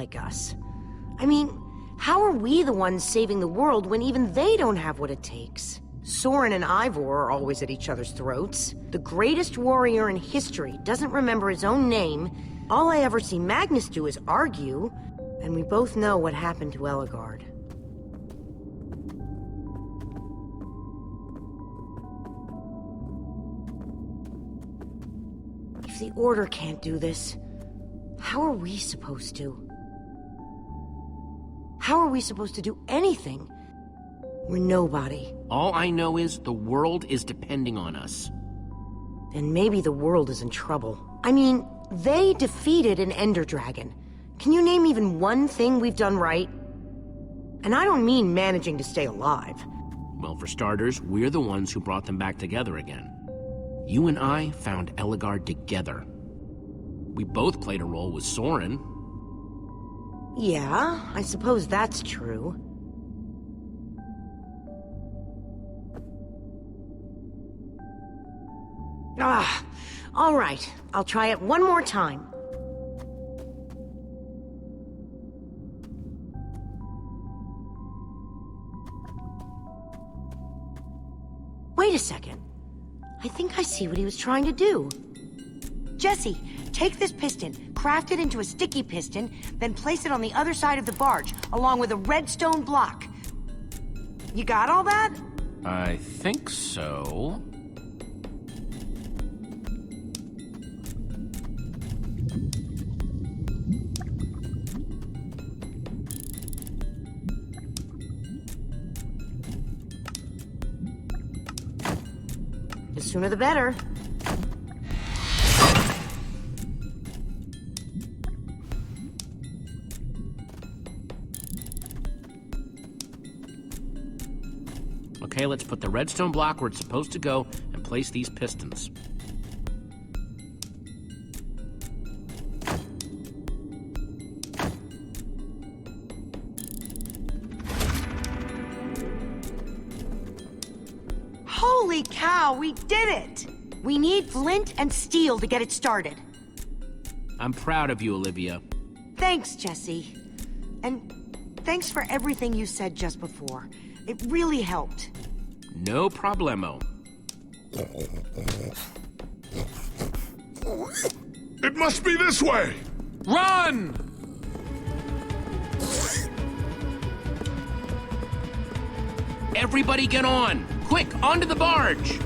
like us. I mean, how are we the ones saving the world when even they don't have what it takes? Soren and Ivor are always at each other's throats. The greatest warrior in history doesn't remember his own name. All I ever see Magnus do is argue, and we both know what happened to Ellegaard. If the Order can't do this, how are we supposed to? How are we supposed to do anything? We're nobody. All I know is the world is depending on us. Then maybe the world is in trouble. I mean, they defeated an Ender Dragon. Can you name even one thing we've done right? And I don't mean managing to stay alive. Well, for starters, we're the ones who brought them back together again. You and I found Ellegaard together. We both played a role with Soren. Yeah, I suppose that's true. All right. I'll try it one more time. Wait a second. I think I see what he was trying to do. Jesse, take this piston, craft it into a sticky piston, then place it on the other side of the barge, along with a redstone block. You got all that? I think so. The sooner the better. Okay, let's put the redstone block where it's supposed to go and place these pistons. Holy cow, we did it! We need flint and steel to get it started. I'm proud of you, Olivia. Thanks, Jesse. And thanks for everything you said just before. It really helped. No problemo. It must be this way! Run! Everybody get on! Quick, onto the barge!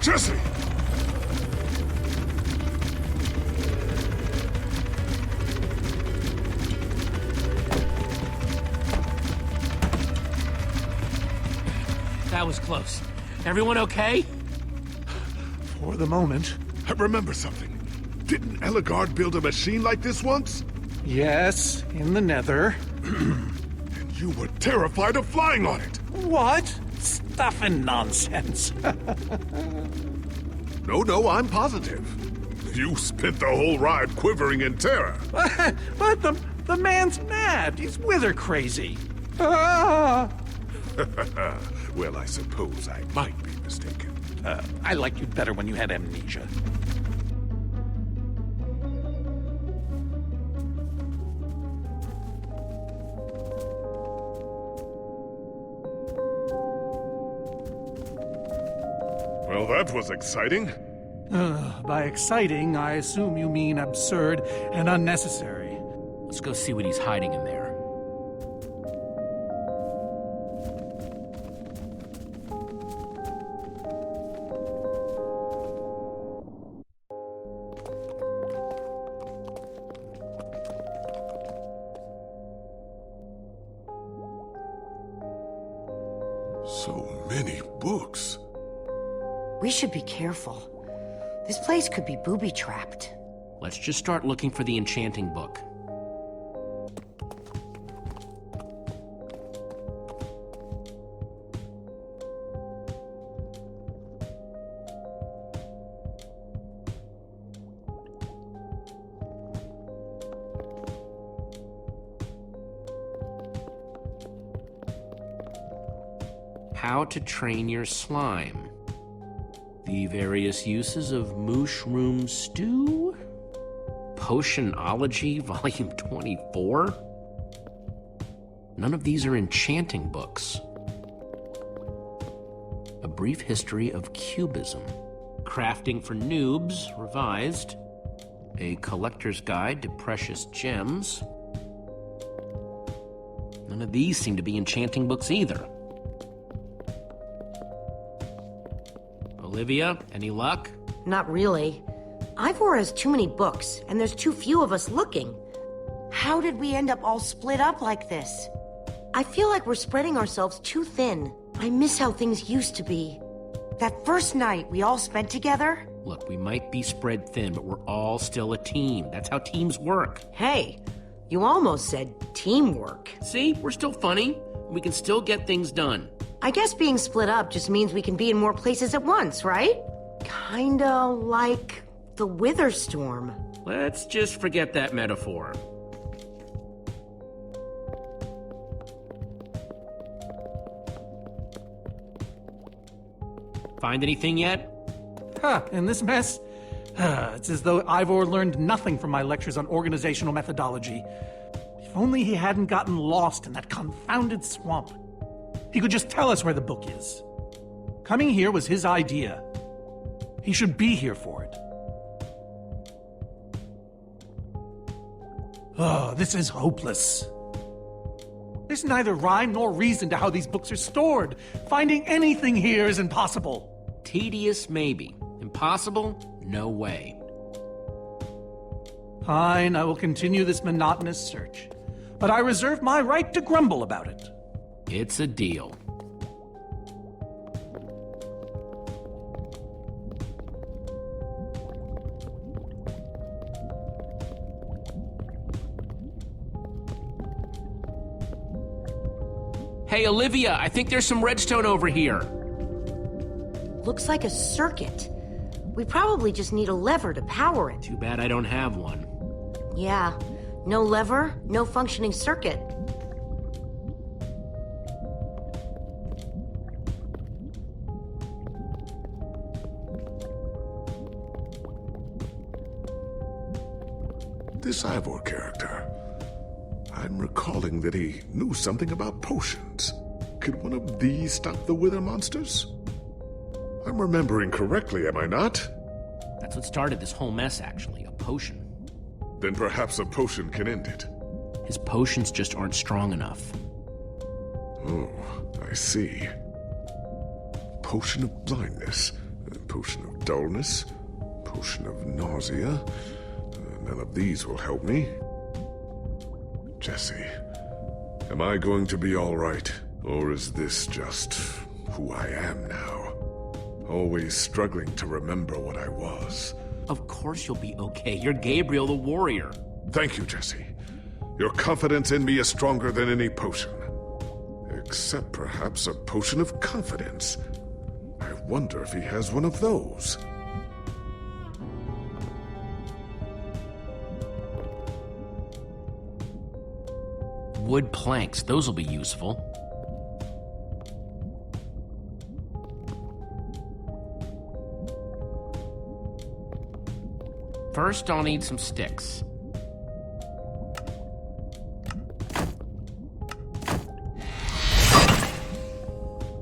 Jesse! That was close. Everyone okay? For the moment. I remember something. Didn't Ellegaard build a machine like this once? Yes, in the Nether. And you were terrified of flying on it. What? Stuff and nonsense. No, I'm positive. You spent the whole ride quivering in terror. But the man's mad. He's wither crazy. Ah! Well, I suppose I might be mistaken. I liked you better when you had amnesia. Well, that was exciting. By exciting, I assume you mean absurd and unnecessary. Let's go see what he's hiding in there. So many books. We should be careful. This place could be booby-trapped. Let's just start looking for the enchanting book. How to Train Your Slime. The Various Uses of Mooshroom Stew. Potionology, Volume 24. None of these are enchanting books. A Brief History of Cubism. Crafting for Noobs, revised. A Collector's Guide to Precious Gems. None of these seem to be enchanting books either. Olivia, any luck? Not really. Ivor has too many books, and there's too few of us looking. How did we end up all split up like this? I feel like we're spreading ourselves too thin. I miss how things used to be. That first night we all spent together? Look, we might be spread thin, but we're all still a team. That's how teams work. Hey, you almost said teamwork. See, we're still funny. We can still get things done. I guess being split up just means we can be in more places at once, right? Kinda like the Wither Storm. Let's just forget that metaphor. Find anything yet? In this mess? It's as though Ivor learned nothing from my lectures on organizational methodology. If only he hadn't gotten lost in that confounded swamp. He could just tell us where the book is. Coming here was his idea. He should be here for it. Oh, this is hopeless. There's neither rhyme nor reason to how these books are stored. Finding anything here is impossible. Tedious, maybe. Impossible? No way. Fine, I will continue this monotonous search. But I reserve my right to grumble about it. It's a deal. Hey, Olivia, I think there's some redstone over here. Looks like a circuit. We probably just need a lever to power it. Too bad I don't have one. Yeah, no lever, no functioning circuit. This Ivor character. I'm recalling that he knew something about potions. Could one of these stop the Wither monsters? I'm remembering correctly, am I not? That's what started this whole mess, actually. A potion. Then perhaps a potion can end it. His potions just aren't strong enough. Oh, I see. Potion of blindness, potion of dullness, potion of nausea. None of these will help me. Jesse, am I going to be all right? Or is this just who I am now? Always struggling to remember what I was. Of course you'll be okay. You're Gabriel the warrior. Thank you, Jesse. Your confidence in me is stronger than any potion. Except perhaps a potion of confidence. I wonder if he has one of those. Wood planks, those will be useful. First, I'll need some sticks.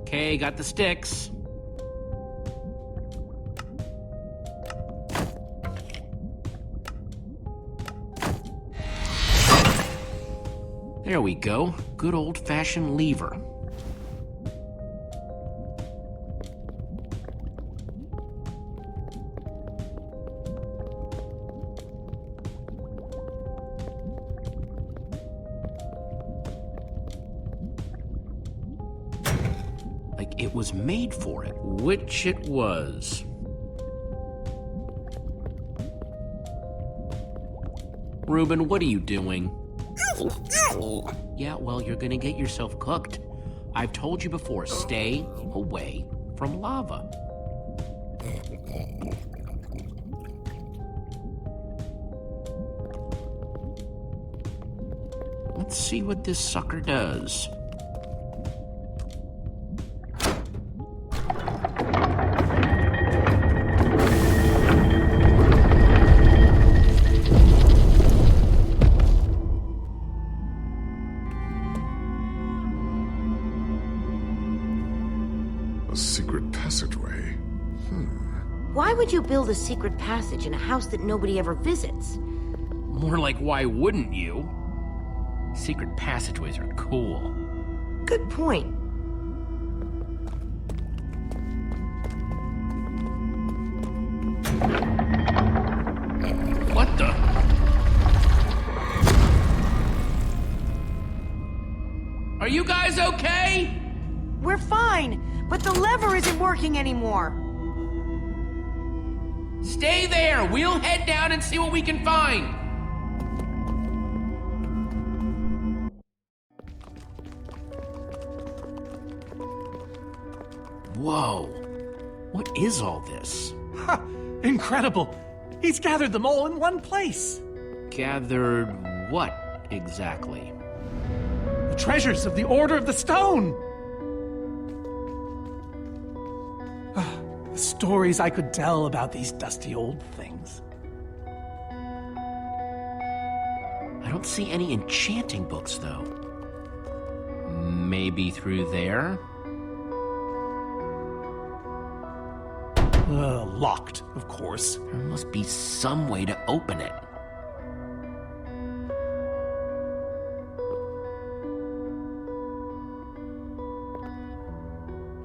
Okay, got the sticks. There we go. Good old-fashioned lever. Like it was made for it, which it was. Reuben, what are you doing? Yeah, well, you're gonna get yourself cooked. I've told you before, stay away from lava. Let's see what this sucker does. A secret passageway. Why would you build a secret passage in a house that nobody ever visits? More like, why wouldn't you? Secret passageways are cool. Good point. What the? Are you guys okay? We're fine, but the lever isn't working anymore. Stay there! We'll head down and see what we can find! Whoa. What is all this? Ha! Incredible! He's gathered them all in one place. Gathered what, exactly? The treasures of the Order of the Stone! The stories I could tell about these dusty old things. I don't see any enchanting books, though. Maybe through there? Locked, of course. There must be some way to open it.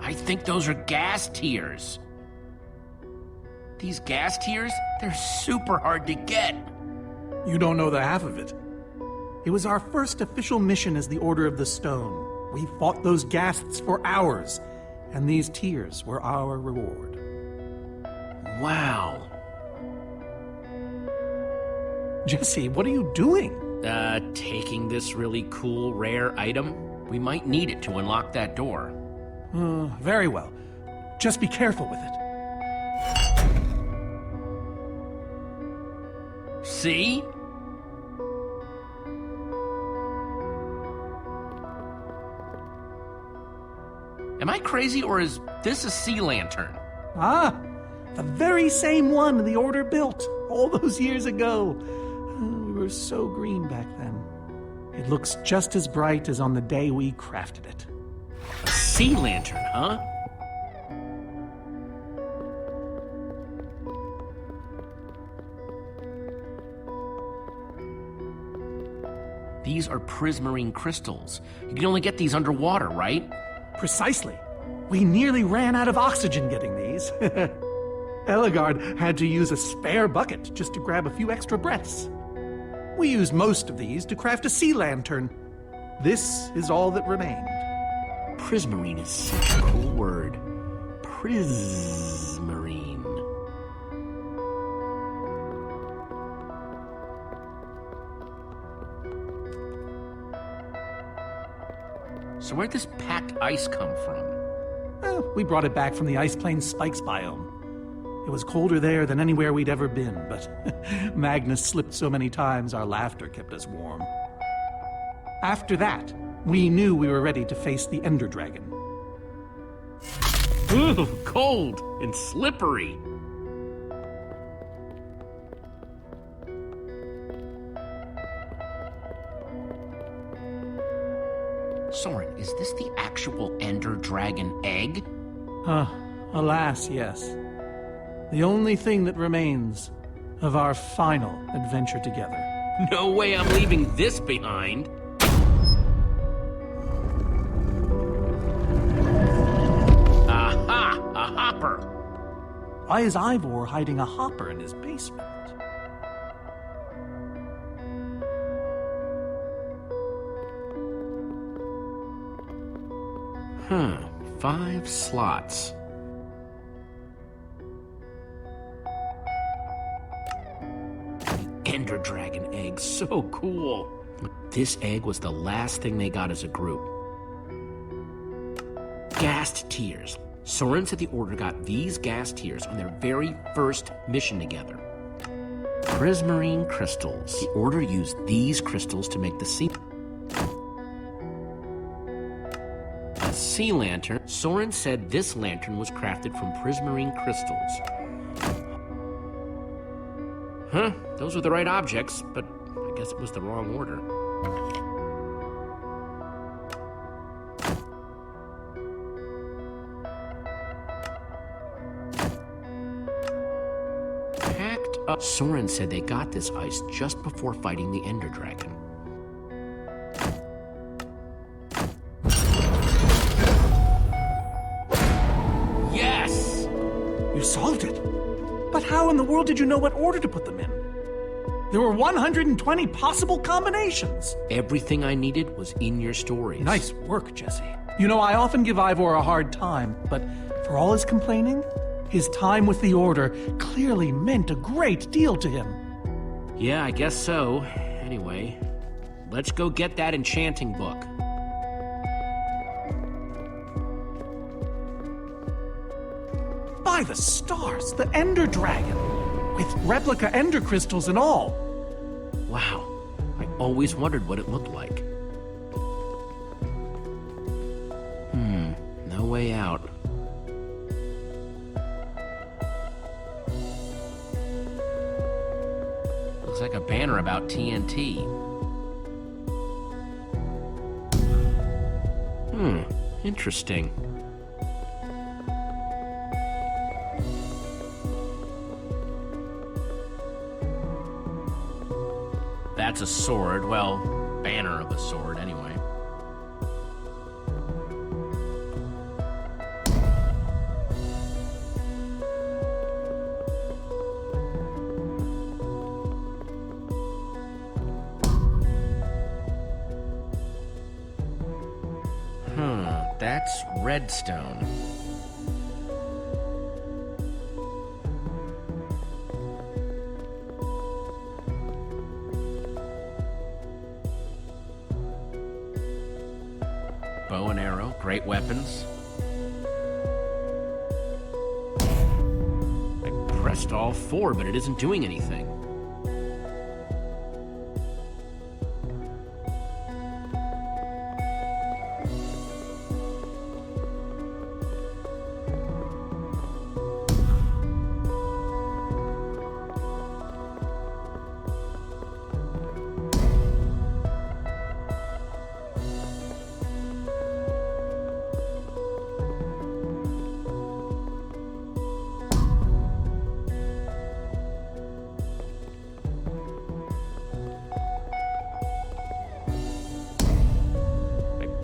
I think those are gas tiers. These gas tiers, they're super hard to get. You don't know the half of it. It was our first official mission as the Order of the Stone. We fought those ghasts for hours, and these tears were our reward. Wow. Jesse, what are you doing? Taking this really cool, rare item. We might need it to unlock that door. Very well. Just be careful with it. See? Am I crazy, or is this a sea lantern? Ah, the very same one the Order built all those years ago. We were so green back then. It looks just as bright as on the day we crafted it. A sea lantern, huh? These are prismarine crystals. You can only get these underwater, right? Precisely. We nearly ran out of oxygen getting these. Eligard had to use a spare bucket just to grab a few extra breaths. We used most of these to craft a sea lantern. This is all that remained. Prismarine is such a cool word. Prismarine. So where'd this packed ice come from? We brought it back from the Ice Plains Spikes biome. It was colder there than anywhere we'd ever been, but Magnus slipped so many times our laughter kept us warm. After that, we knew we were ready to face the Ender Dragon. Ooh, cold and slippery. Soren, is this the actual Ender Dragon egg? Alas, yes. The only thing that remains of our final adventure together. No way I'm leaving this behind. Aha! A hopper! Why is Ivor hiding a hopper in his basement? 5 slots. Ender Dragon egg, so cool. This egg was the last thing they got as a group. Ghast Tears. Soren said the Order got these Ghast Tears on their very first mission together. Prismarine crystals. The Order used these crystals to make the sea lantern. Soren said this lantern was crafted from prismarine crystals. Huh, those were the right objects, but I guess it was the wrong order. Soren said they got this ice just before fighting the Ender Dragon. Yes! You solved it. But how in the world did you know what order to put them in? There were 120 possible combinations. Everything I needed was in your stories. Nice work, Jesse. You know, I often give Ivor a hard time, but for all his complaining, his time with the Order clearly meant a great deal to him. Yeah, I guess so. Anyway, let's go get that enchanting book. By the stars, the Ender Dragon, with replica Ender crystals and all. Wow, I always wondered what it looked like. No way out. Looks like a banner about TNT. Interesting. That's a sword. Well, banner of a sword, anyway. That's redstone. Bow and arrow, great weapons. I pressed all four, but it isn't doing anything.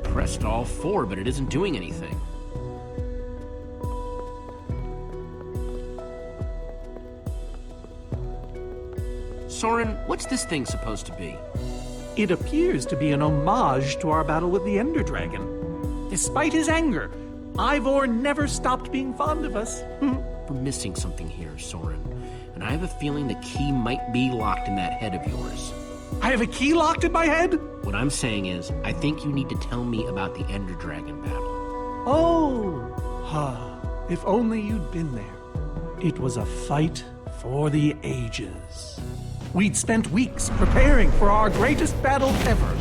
Pressed all four, but it isn't doing anything. Soren, what's this thing supposed to be? It appears to be an homage to our battle with the Ender Dragon. Despite his anger, Ivor never stopped being fond of us. We're missing something here, Soren. And I have a feeling the key might be locked in that head of yours. I have a key locked in my head? What I'm saying is, I think you need to tell me about the Ender Dragon battle. Oh, if only you'd been there. It was a fight for the ages. We'd spent weeks preparing for our greatest battle ever.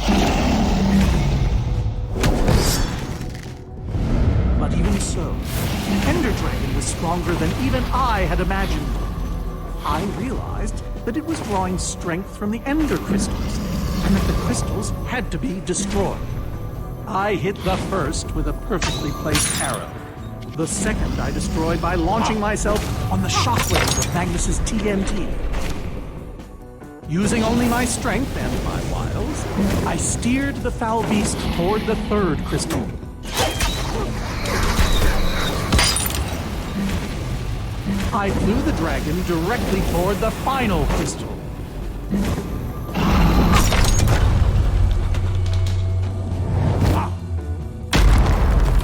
But even so, the Ender Dragon was stronger than even I had imagined. I realized that it was drawing strength from the Ender crystals, and that the crystals had to be destroyed. I hit the first with a perfectly placed arrow. The second I destroyed by launching myself on the shockwave of Magnus's TNT. Using only my strength and my wiles, I steered the foul beast toward the third crystal. I flew the dragon directly toward the final crystal.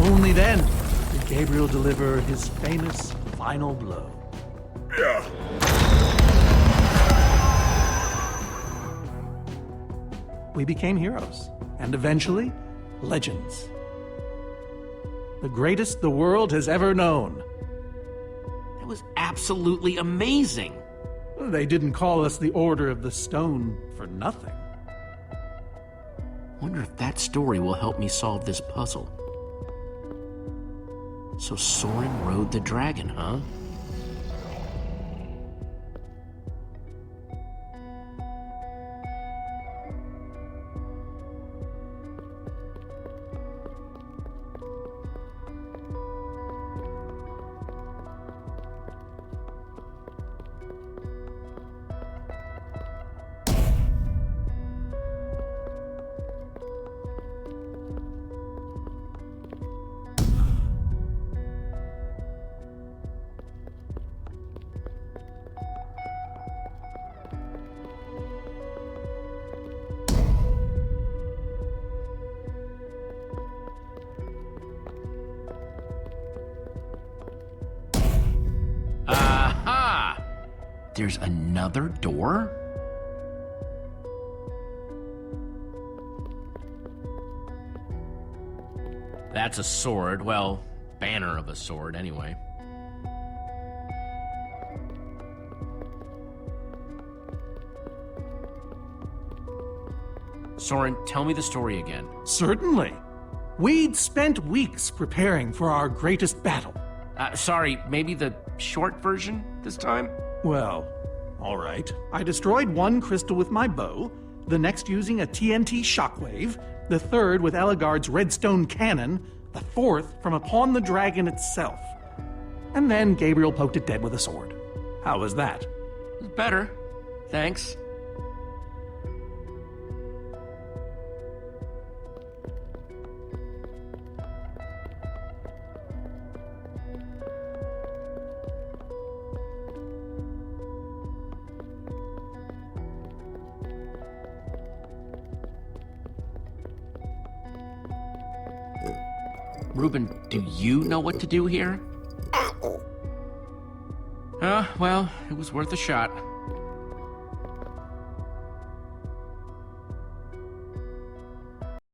Only then did Gabriel deliver his famous final blow. We became heroes, and eventually, legends. The greatest the world has ever known. That was absolutely amazing. They didn't call us the Order of the Stone for nothing. Wonder if that story will help me solve this puzzle. So Soren rode the dragon, huh? There's another door? That's a sword. Well, banner of a sword, anyway. Soren, tell me the story again. Certainly. We'd spent weeks preparing for our greatest battle. Sorry, maybe the short version this time? Well, all right. I destroyed one crystal with my bow, the next using a TNT shockwave, the third with Eligard's redstone cannon, the fourth from upon the dragon itself. And then Gabriel poked it dead with a sword. How was that? Better. Thanks. Reuben, do you know what to do here? Well, it was worth a shot.